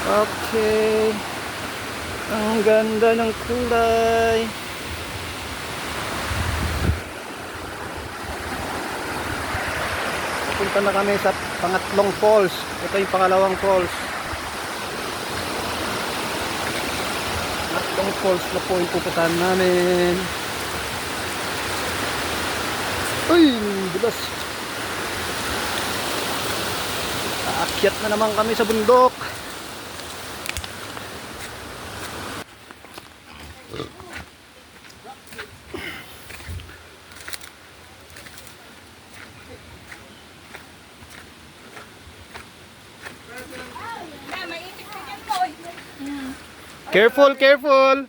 Okay. Ang ganda ng kulay. Punta na kami sa pangatlong falls. Ito yung pangalawang falls. Pangatlong falls na po yung pupuntahan namin. Uy, dulas. Aakyat na naman kami sa bundok. Careful, careful.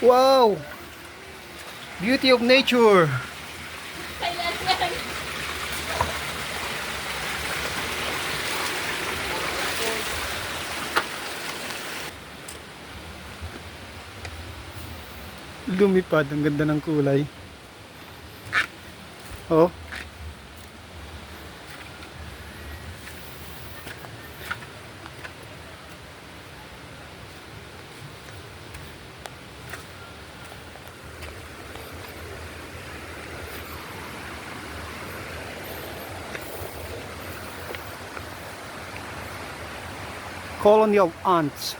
Wow. Beauty of nature. Lumipad, ang ganda ng kulay. Oh. Colony of ants.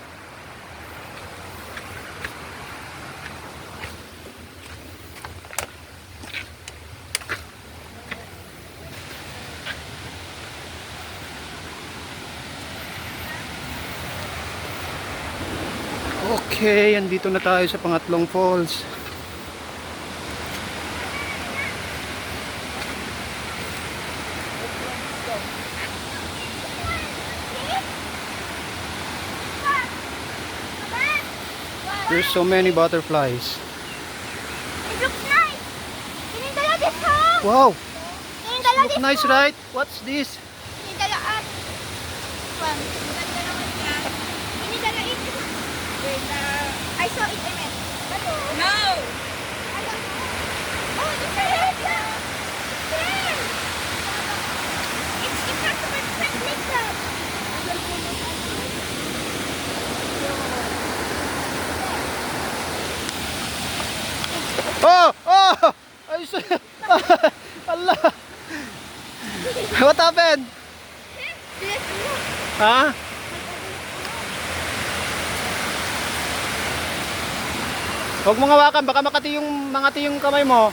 Okay, andito na tayo sa pangatlong falls. There's so many butterflies. It looks nice. Tinindala this home. Wow, Tinindala look this nice, home. right? What's this? Tinindala at. One. Tinindala naman niya. Tinindala it. Wait, I saw it in it. No. I don't know. Oh, it's a red. Yes. It's not a perfect makeup. Oh! Oh! Ay, Allah! What happened? Yes, look. Ha? Huwag mong hawakan, baka makati yung kamay mo.